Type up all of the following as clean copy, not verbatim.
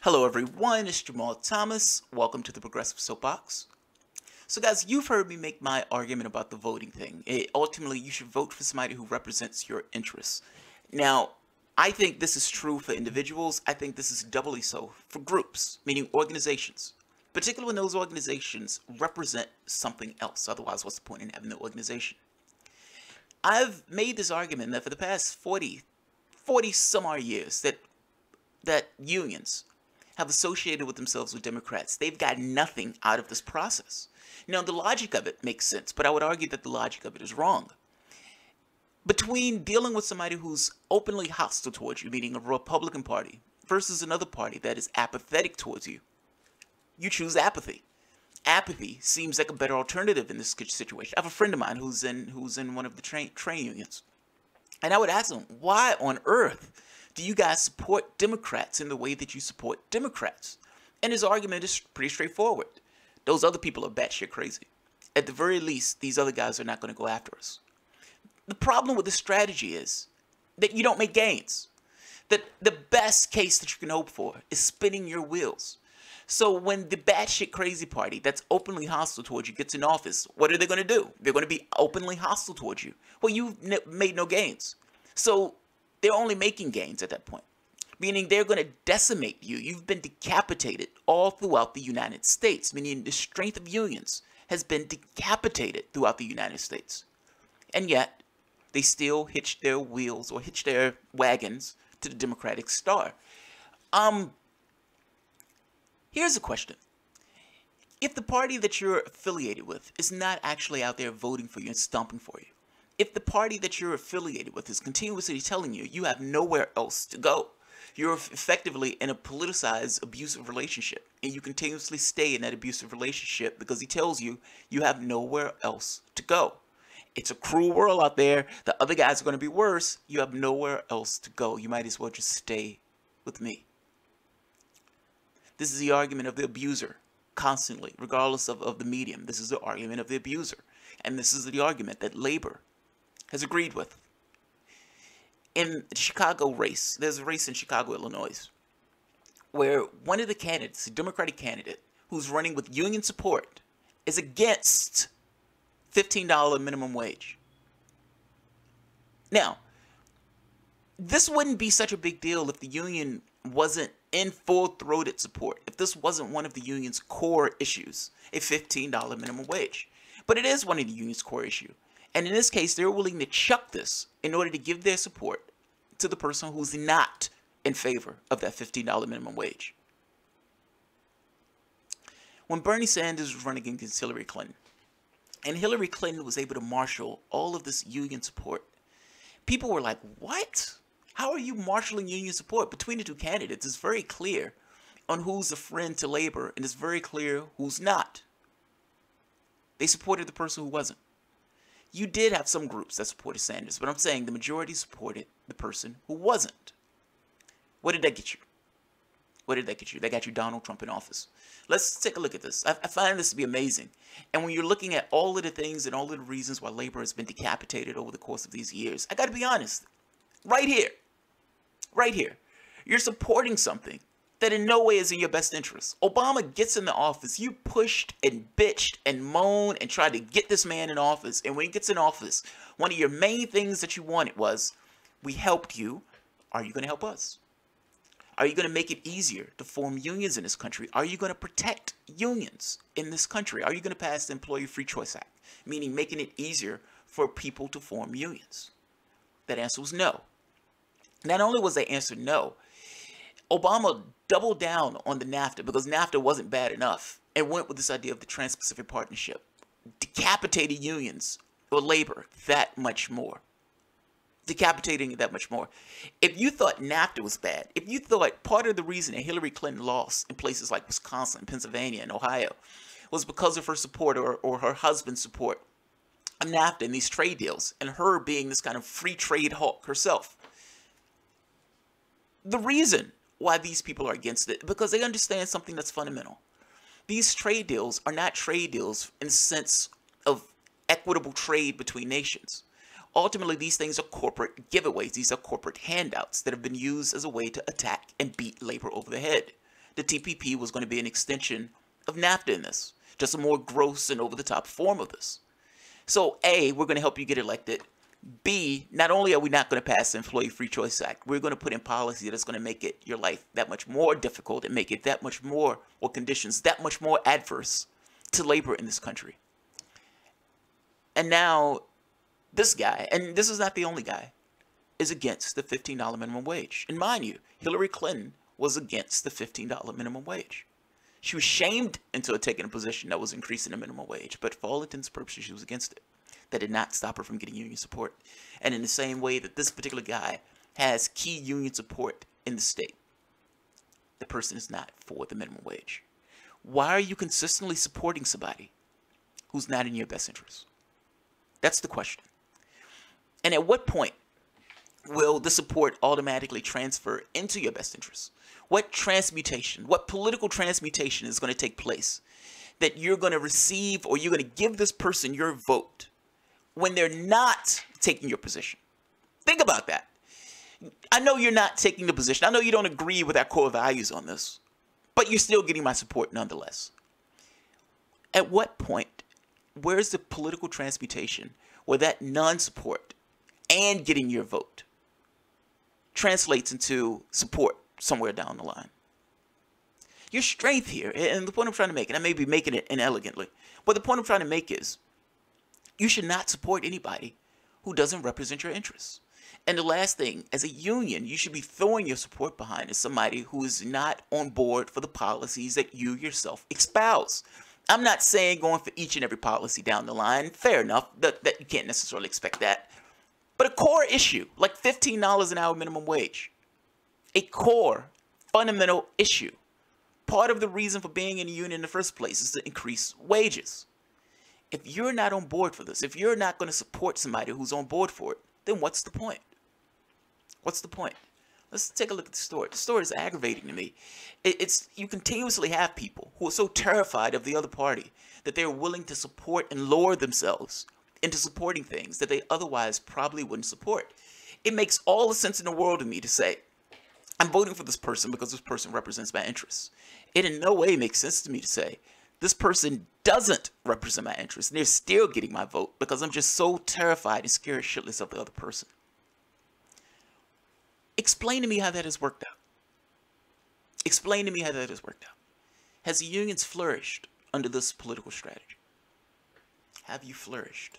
Hello everyone, it's Jamal Thomas. Welcome to the Progressive Soapbox. So guys, you've heard me make my argument about the voting thing. Ultimately, you should vote for somebody who represents your interests. Now, I think this is true for individuals. I think this is doubly so for groups, meaning organizations. Particularly when those organizations represent something else. Otherwise, what's the point in having the organization? I've made this argument that for the past 40 some odd years that unions have associated with themselves with Democrats. They've got nothing out of this process. Now, the logic of it makes sense, but I would argue that the logic of it is wrong. Between dealing with somebody who's openly hostile towards you, meaning a Republican Party, versus another party that is apathetic towards you, you choose apathy. Apathy seems like a better alternative in this situation. I have a friend of mine who's in one of the train unions, and I would ask him, why on earth do you guys support Democrats in the way that you support Democrats? And his argument is pretty straightforward. Those other people are batshit crazy. At the very least, these other guys are not going to go after us. The problem with this strategy is that you don't make gains. That the best case that you can hope for is spinning your wheels. So when the batshit crazy party that's openly hostile towards you gets in office, what are they going to do? They're going to be openly hostile towards you. Well, you've made no gains. So they're only making gains at that point, meaning they're going to decimate you. You've been decapitated all throughout the United States, meaning the strength of unions has been decapitated throughout the United States. And yet, they still hitch their wheels or hitch their wagons to the Democratic star. Here's a question. If the party that you're affiliated with is not actually out there voting for you and stomping for you, if the party that you're affiliated with is continuously telling you you have nowhere else to go, you're effectively in a politicized, abusive relationship, and you continuously stay in that abusive relationship because he tells you you have nowhere else to go. It's a cruel world out there. The other guys are going to be worse. You have nowhere else to go. You might as well just stay with me. This is the argument of the abuser, constantly, regardless of the medium. This is the argument of the abuser. And this is the argument that labor has agreed with. In the Chicago race, there's a race in Chicago, Illinois, where one of the candidates, a Democratic candidate, who's running with union support, is against $15 minimum wage. Now, this wouldn't be such a big deal if the union wasn't in full-throated support, if this wasn't one of the union's core issues, a $15 minimum wage. But it is one of the union's core issues. And in this case, they're willing to chuck this in order to give their support to the person who's not in favor of that $15 minimum wage. When Bernie Sanders was running against Hillary Clinton, and Hillary Clinton was able to marshal all of this union support, people were like, what? How are you marshaling union support? Between the two candidates, it's very clear on who's a friend to labor, and it's very clear who's not. They supported the person who wasn't. You did have some groups that supported Sanders, but I'm saying the majority supported the person who wasn't. What did that get you? What did that get you? That got you Donald Trump in office. Let's take a look at this. I find this to be amazing. And when you're looking at all of the things and all of the reasons why labor has been decapitated over the course of these years, I got to be honest. Right here, you're supporting something that in no way is in your best interest. Obama gets in the office. You pushed and bitched and moaned and tried to get this man in office. And when he gets in office, one of your main things that you wanted was, we helped you. Are you going to help us? Are you going to make it easier to form unions in this country? Are you going to protect unions in this country? Are you going to pass the Employee Free Choice Act, meaning making it easier for people to form unions? That answer was no. Not only was the answer no, Obama doubled down on the NAFTA because NAFTA wasn't bad enough and went with this idea of the Trans-Pacific Partnership, decapitated unions or labor that much more. Decapitating it that much more. If you thought NAFTA was bad, if you thought part of the reason that Hillary Clinton lost in places like Wisconsin, Pennsylvania, and Ohio was because of her support or her husband's support of NAFTA and these trade deals, and her being this kind of free trade hawk herself, the reason why these people are against it, because they understand something that's fundamental. These trade deals are not trade deals in the sense of equitable trade between nations. Ultimately, these things are corporate giveaways. These are corporate handouts that have been used as a way to attack and beat labor over the head. the TPP was going to be an extension of NAFTA in this, just a more gross and over-the-top form of this. So A, we're going to help you get elected. B, not only are we not going to pass the Employee Free Choice Act, we're going to put in policy that's going to make it your life that much more difficult and make it that much more, or conditions that much more adverse to labor in this country. And now this guy, and this is not the only guy, is against the $15 minimum wage. And mind you, Hillary Clinton was against the $15 minimum wage. She was shamed into taking a position that was increasing the minimum wage, but for all intents and purposes, she was against it. That did not stop her from getting union support. And in the same way that this particular guy has key union support in the state, the person is not for the minimum wage. Why are you consistently supporting somebody who's not in your best interest? That's the question. And at what point will the support automatically transfer into your best interest? What transmutation, what political transmutation is going to take place that you're going to receive, or you're going to give this person your vote when they're not taking your position? Think about that. I know you're not taking the position. I know you don't agree with our core values on this, but you're still getting my support nonetheless. At what point, where's the political transmutation where that non-support and getting your vote translates into support somewhere down the line? Your strength here, and the point I'm trying to make, and I may be making it inelegantly, but the point I'm trying to make is you should not support anybody who doesn't represent your interests. And the last thing, as a union, you should be throwing your support behind is somebody who is not on board for the policies that you yourself espouse. I'm not saying going for each and every policy down the line. Fair enough, that you can't necessarily expect that. But a core issue, like $15 an hour minimum wage, a core, fundamental issue. Part of the reason for being in a union in the first place is to increase wages. If you're not on board for this, if you're not going to support somebody who's on board for it, then what's the point? What's the point? Let's take a look at the story. The story is aggravating to me. You continuously have people who are so terrified of the other party that they're willing to support and lower themselves into supporting things that they otherwise probably wouldn't support. It makes all the sense in the world to me to say, I'm voting for this person because this person represents my interests. It in no way makes sense to me to say, this person doesn't represent my interests, and they're still getting my vote because I'm just so terrified and scared shitless of the other person. Explain to me how that has worked out. Explain to me how that has worked out. Has the unions flourished under this political strategy? Have you flourished?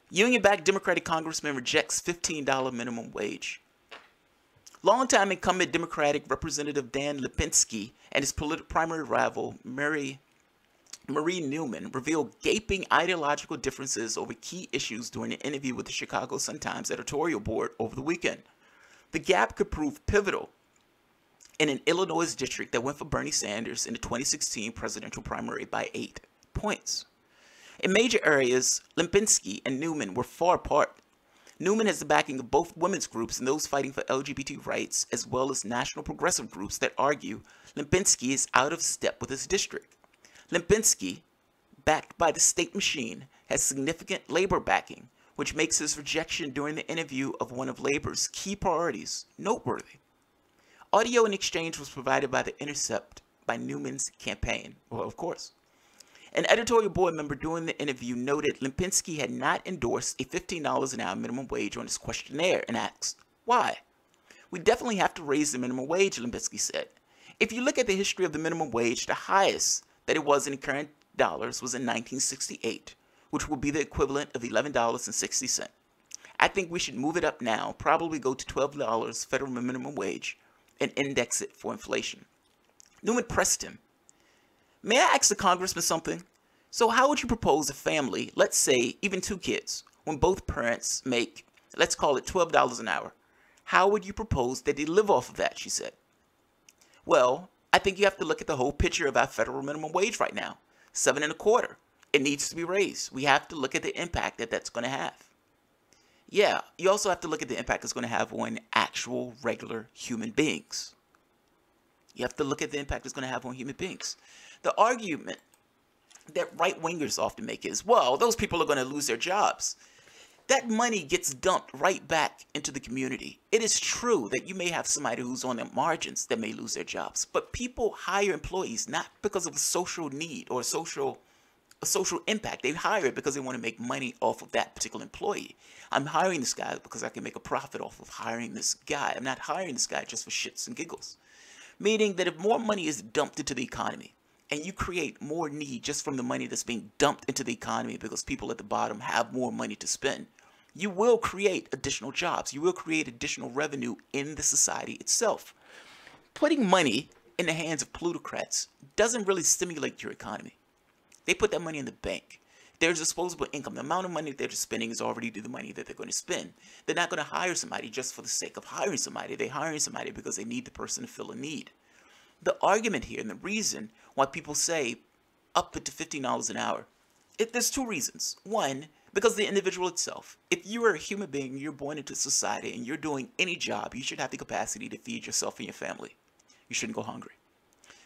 Union-backed Democratic congressman rejects $15 minimum wage. Longtime incumbent Democratic Representative Dan Lipinski and his primary rival, Marie Newman, revealed gaping ideological differences over key issues during an interview with the Chicago Sun-Times editorial board over the weekend. The gap could prove pivotal in an Illinois district that went for Bernie Sanders in the 2016 presidential primary by 8 points. In major areas, Lipinski and Newman were far apart. Newman has the backing of both women's groups and those fighting for LGBT rights, as well as national progressive groups that argue Lipinski is out of step with his district. Lipinski, backed by the state machine, has significant labor backing, which makes his rejection during the interview of one of Labor's key priorities noteworthy. Audio in exchange was provided by The Intercept by Newman's campaign. Well, of course. An editorial board member during the interview noted Lipinski had not endorsed a $15 an hour minimum wage on his questionnaire and asked, why? We definitely have to raise the minimum wage, Lipinski said. If you look at the history of the minimum wage, the highest that it was in current dollars was in 1968, which would be the equivalent of $11.60. I think we should move it up now, probably go to $12 federal minimum wage, and index it for inflation. Newman pressed him. May I ask the congressman something? So how would you propose a family, let's say even 2 kids, when both parents make, let's call it $12 an hour? How would you propose that they live off of that, she said. Well, I think you have to look at the whole picture of our federal minimum wage right now, $7.25. It needs to be raised. We have to look at the impact that that's going to have. Yeah, you also have to look at the impact it's going to have on actual regular human beings. You have to look at the impact it's going to have on human beings. The argument that right-wingers often make is, well, those people are going to lose their jobs. that money gets dumped right back into the community. It is true that you may have somebody who's on the margins that may lose their jobs, but people hire employees not because of a social need or a social impact. They hire it because they want to make money off of that particular employee. I'm hiring this guy because I can make a profit off of hiring this guy. I'm not hiring this guy just for shits and giggles. Meaning that if more money is dumped into the economy and you create more need just from the money that's being dumped into the economy because people at the bottom have more money to spend, you will create additional jobs. You will create additional revenue in the society itself. Putting money in the hands of plutocrats doesn't really stimulate your economy. They put that money in the bank. Their disposable income, the amount of money they're spending is already the money that they're going to spend. They're not going to hire somebody just for the sake of hiring somebody. They're hiring somebody because they need the person to fill a need. The argument here and the reason why people say up to $15 an hour, there's two reasons. One, because the individual itself. If you are a human being, you're born into society and you're doing any job, you should have the capacity to feed yourself and your family. You shouldn't go hungry.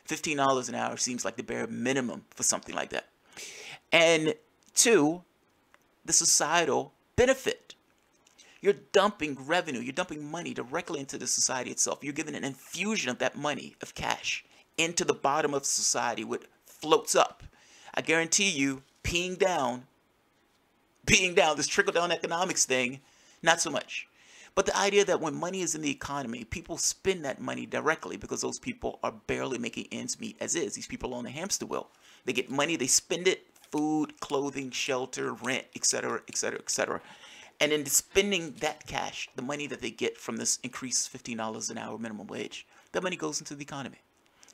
$15 an hour seems like the bare minimum for something like that. And two, the societal benefit. You're dumping revenue, you're dumping money directly into the society itself. You're giving an infusion of that money, of cash, into the bottom of society, which floats up. I guarantee you, peeing down, this trickle-down economics thing, not so much. But the idea that when money is in the economy, people spend that money directly because those people are barely making ends meet as is. These people are on the hamster wheel. They get money, they spend it, food, clothing, shelter, rent, etc., etc., etc. And in spending that cash, the money that they get from this increased $15 an hour minimum wage, that money goes into the economy.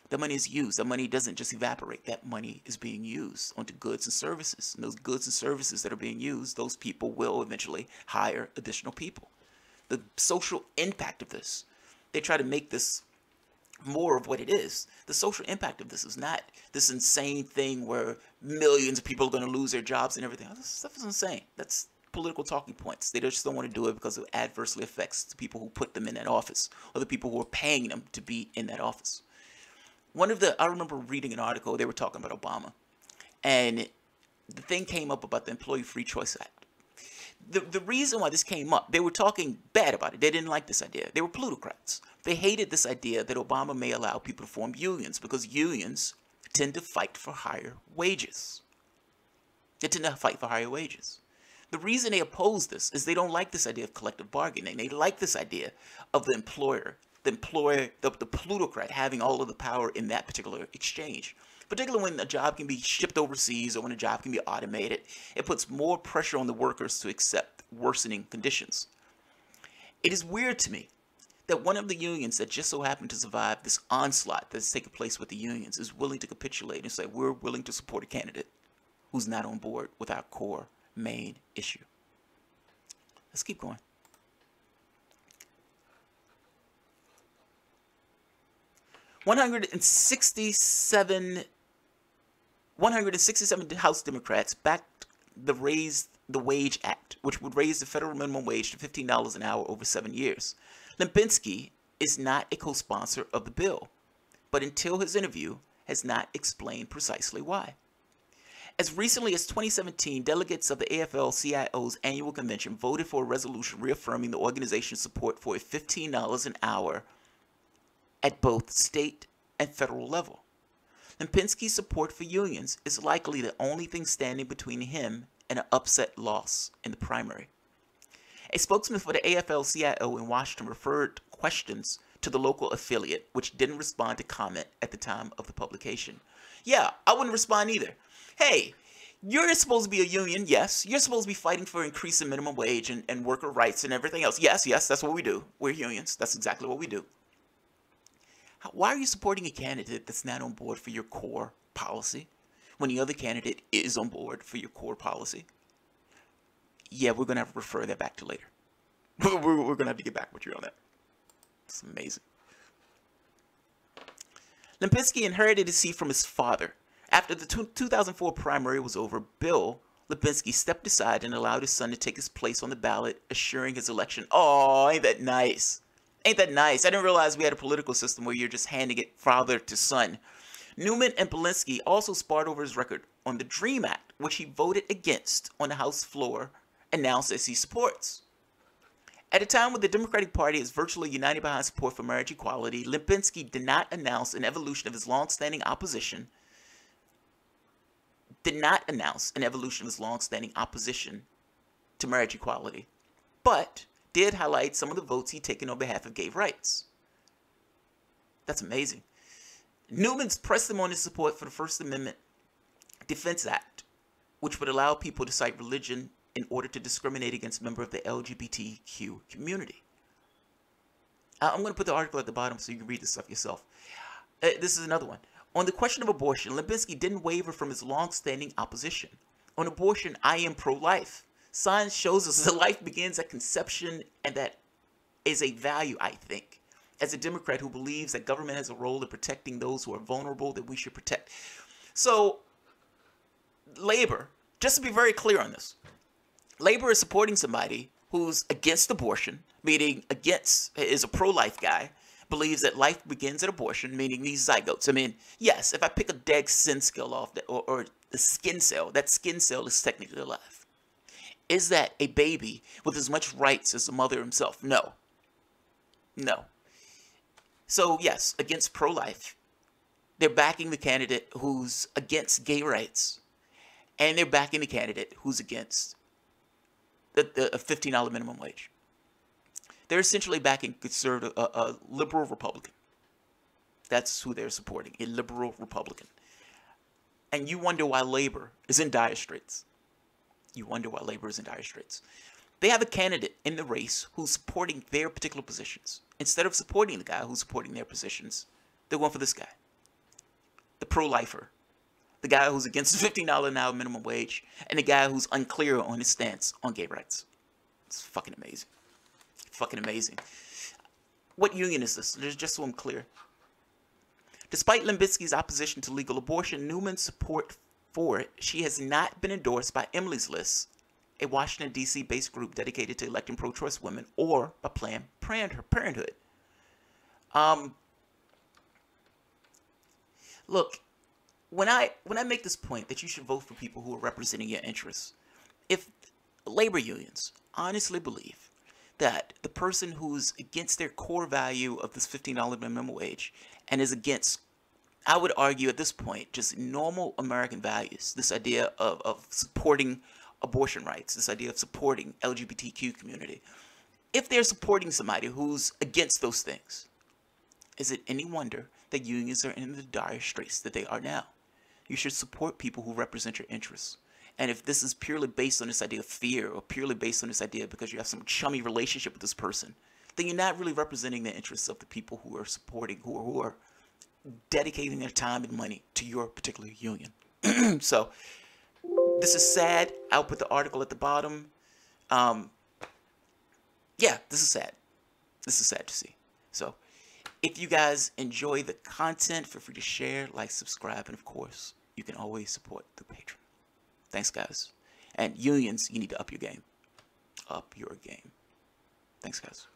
That money is used. That money doesn't just evaporate. That money is being used onto goods and services. And those goods and services that are being used, those people will eventually hire additional people. The social impact of this, they try to make this more of what it is. The social impact of this is not this insane thing where millions of people are going to lose their jobs and everything. This stuff is insane. That's political talking points. They just don't want to do it because it adversely affects the people who put them in that office or the people who are paying them to be in that office. I remember reading an article, they were talking about Obama, and the thing came up about the Employee Free Choice Act. The reason why this came up, they were talking bad about it. They didn't like this idea. They were plutocrats. They hated this idea that Obama may allow people to form unions because unions tend to fight for higher wages. They tend to fight for higher wages. The reason they oppose this is they don't like this idea of collective bargaining. They like this idea of the plutocrat having all of the power in that particular exchange. Particularly when a job can be shipped overseas or when a job can be automated, it puts more pressure on the workers to accept worsening conditions. It is weird to me that one of the unions that just so happened to survive this onslaught that's taken place with the unions is willing to capitulate and say, we're willing to support a candidate who's not on board with our core main issue. Let's keep going. $167 House Democrats backed the Raise the Wage Act, which would raise the federal minimum wage to $15 an hour over 7 years. Lipinski is not a co-sponsor of the bill, but until his interview has not explained precisely why. As recently as 2017, delegates of the AFL-CIO's annual convention voted for a resolution reaffirming the organization's support for a $15 an hour at both state and federal level. Lipinski's support for unions is likely the only thing standing between him and an upset loss in the primary. A spokesman for the AFL-CIO in Washington referred questions to the local affiliate, which didn't respond to comment at the time of the publication. Yeah, I wouldn't respond either. Hey, you're supposed to be a union, yes. You're supposed to be fighting for increasing minimum wage and worker rights and everything else. Yes, that's what we do. We're unions. That's exactly what we do. Why are you supporting a candidate that's not on board for your core policy when the other candidate is on board for your core policy? Yeah, we're going to have to refer that back to later. We're going to have to get back with you on that. It's amazing. Lipinski inherited his seat from his father. After the 2004 primary was over, Bill Lipinski stepped aside and allowed his son to take his place on the ballot, assuring his election. Oh, ain't that nice? Ain't that nice? I didn't realize we had a political system where you're just handing it father to son. Newman and Lipinski also sparred over his record on the DREAM Act, which he voted against on the House floor announced as he supports. At a time when the Democratic Party is virtually united behind support for marriage equality, Lipinski did not announce an evolution of his long-standing opposition to marriage equality, but did highlight some of the votes he'd taken on behalf of gay rights. That's amazing. Newman's pressed him on his support for the First Amendment Defense Act, which would allow people to cite religion in order to discriminate against members of the LGBTQ community. I'm going to put the article at the bottom so you can read this stuff yourself. This is another one. On the question of abortion, Lipinski didn't waver from his long-standing opposition. On abortion, I am pro-life. Science shows us that life begins at conception, and that is a value, I think. As a Democrat who believes that government has a role in protecting those who are vulnerable, that we should protect. So, Labor, just to be very clear on this, Labor is supporting somebody who's against abortion, meaning is a pro-life guy, believes that life begins at abortion, meaning these zygotes. I mean, yes, if I pick a dead skin cell off, or the skin cell, that skin cell is technically alive. Is that a baby with as much rights as the mother himself? No. No. So, yes, against pro-life. They're backing the candidate who's against gay rights. And they're backing the candidate who's against a $15 minimum wage. They're essentially backing conservative, a liberal Republican. That's who they're supporting, a liberal Republican. And you wonder why Labor is in dire straits. You wonder why Labor is in dire straits. They have a candidate in the race who's supporting their particular positions. Instead of supporting the guy who's supporting their positions, they're going for this guy. The pro-lifer. The guy who's against the $15 an hour minimum wage. And the guy who's unclear on his stance on gay rights. It's fucking amazing. Fucking amazing. What union is this? Just so I'm clear. Despite Lipinski's opposition to legal abortion, Newman's support for it, she has not been endorsed by Emily's List, a Washington, D.C. based group dedicated to electing pro-choice women, or by Planned Parenthood. Look, when I make this point that you should vote for people who are representing your interests, if labor unions honestly believe that the person who's against their core value of this $15 minimum wage and is against, I would argue at this point, just normal American values, this idea of supporting abortion rights, this idea of supporting LGBTQ community, if they're supporting somebody who's against those things, is it any wonder that unions are in the dire straits that they are now? You should support people who represent your interests. And if this is purely based on this idea of fear, or purely based on this idea because you have some chummy relationship with this person, then you're not really representing the interests of the people who are supporting, who are dedicating their time and money to your particular union. So, this is sad. I'll put the article at the bottom. Yeah, this is sad. This is sad to see. So, if you guys enjoy the content, feel free to share, like, subscribe, and of course, you can always support the Patreon. Thanks, guys. And unions, you need to up your game. Up your game. Thanks, guys.